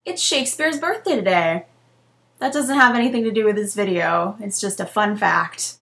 It's Shakespeare's birthday today. That doesn't have anything to do with this video. It's just a fun fact.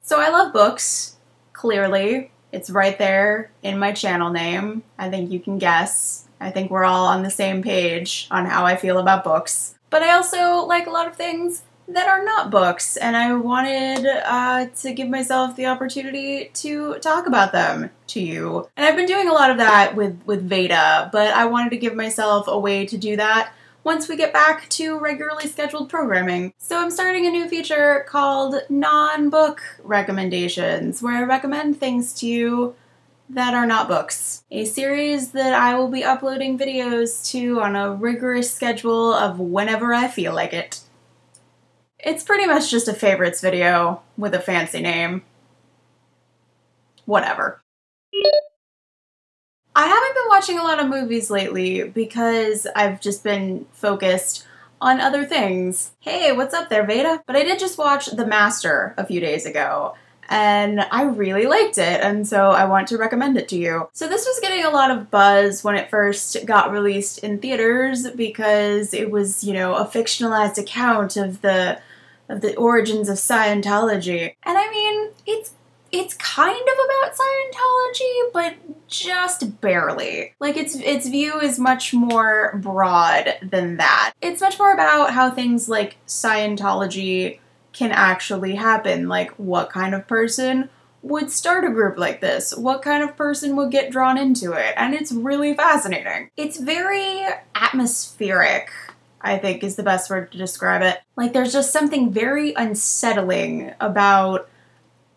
So I love books, clearly. It's right there in my channel name. I think you can guess. I think we're all on the same page on how I feel about books. But I also like a lot of things that are not books, and I wanted to give myself the opportunity to talk about them to you. And I've been doing a lot of that with VEDA, but I wanted to give myself a way to do that once we get back to regularly scheduled programming. So I'm starting a new feature called non-book recommendations, where I recommend things to you that are not books. A series that I will be uploading videos to on a rigorous schedule of whenever I feel like it. It's pretty much just a favorites video with a fancy name. Whatever. I haven't been watching a lot of movies lately because I've just been focused on other things. Hey, what's up there, VEDA? But I did just watch The Master a few days ago, and I really liked it, and so I want to recommend it to you. So this was getting a lot of buzz when it first got released in theaters because it was, you know, a fictionalized account of the origins of Scientology. And I mean, it's kind of about Scientology, but just barely. Like, its view is much more broad than that. It's much more about how things like Scientology can actually happen. Like, what kind of person would start a group like this? What kind of person would get drawn into it? And it's really fascinating. It's very atmospheric, I think is the best word to describe it. Like, there's just something very unsettling about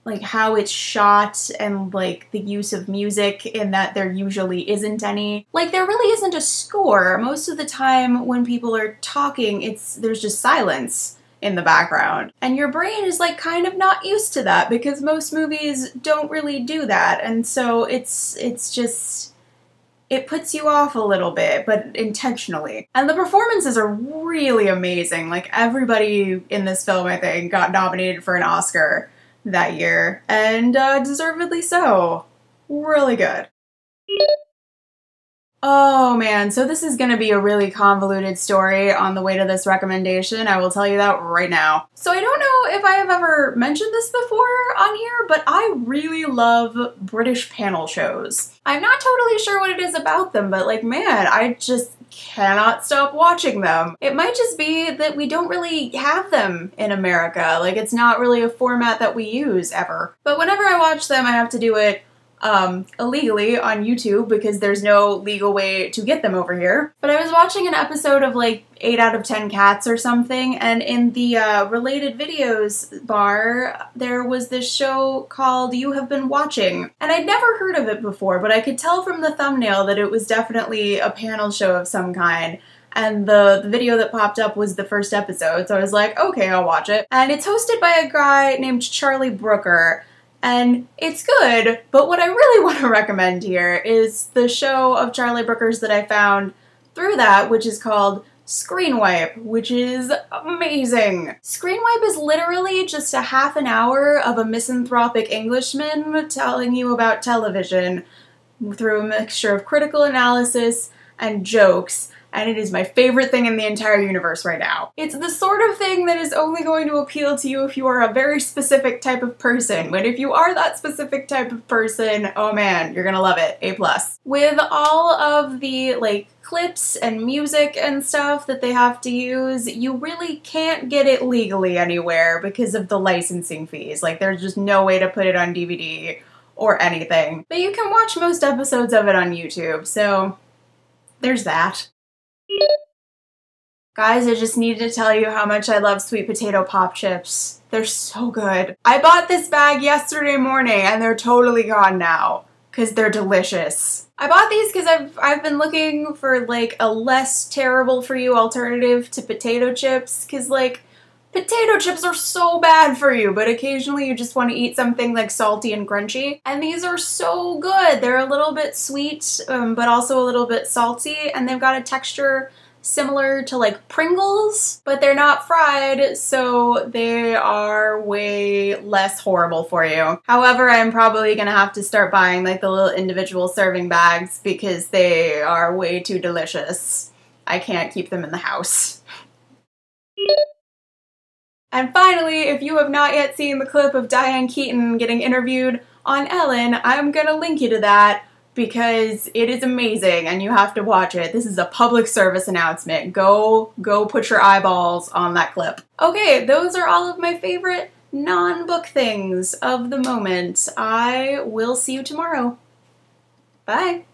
like how it's shot and like the use of music in that there usually isn't any. Like, there really isn't a score. Most of the time when people are talking, there's just silence in the background. And your brain is like kind of not used to that because most movies don't really do that. And so it's just, it puts you off a little bit, but intentionally. And the performances are really amazing. Like, everybody in this film, I think, got nominated for an Oscar that year, and deservedly so. Really good. Oh man, so this is gonna be a really convoluted story on the way to this recommendation. I will tell you that right now. So I don't know if I have ever mentioned this before on here, but I really love British panel shows. I'm not totally sure what it is about them, but like, man, I just cannot stop watching them. It might just be that we don't really have them in America. Like, it's not really a format that we use ever. But whenever I watch them, I have to do it illegally on YouTube because there's no legal way to get them over here. But I was watching an episode of like 8 out of 10 Cats or something, and in the related videos bar, there was this show called You Have Been Watching. And I'd never heard of it before, but I could tell from the thumbnail that it was definitely a panel show of some kind. And the video that popped up was the first episode, so I was like, okay, I'll watch it. And it's hosted by a guy named Charlie Brooker. And it's good, but what I really want to recommend here is the show of Charlie Brooker's that I found through that, which is called Screenwipe, which is amazing. Screenwipe is literally just a half an hour of a misanthropic Englishman telling you about television through a mixture of critical analysis and jokes, and it is my favorite thing in the entire universe right now. It's the sort of thing that is only going to appeal to you if you are a very specific type of person, but if you are that specific type of person, oh man, you're gonna love it. A+. With all of the like clips and music and stuff that they have to use, you really can't get it legally anywhere because of the licensing fees. Like, there's just no way to put it on DVD or anything. But you can watch most episodes of it on YouTube, so there's that. Guys, I just needed to tell you how much I love sweet potato pop chips. They're so good. I bought this bag yesterday morning and they're totally gone now because they're delicious. I bought these because I've been looking for like a less terrible for you alternative to potato chips because like potato chips are so bad for you, but occasionally you just want to eat something like salty and crunchy. And these are so good. They're a little bit sweet, but also a little bit salty, and they've got a texture similar to like Pringles, but they're not fried, so they are way less horrible for you. However, I'm probably gonna have to start buying like the little individual serving bags because they are way too delicious. I can't keep them in the house. And finally, if you have not yet seen the clip of Diane Keaton getting interviewed on Ellen, I'm gonna link you to that because it is amazing and you have to watch it. This is a public service announcement. Go put your eyeballs on that clip. Okay, those are all of my favorite non-book things of the moment. I will see you tomorrow. Bye.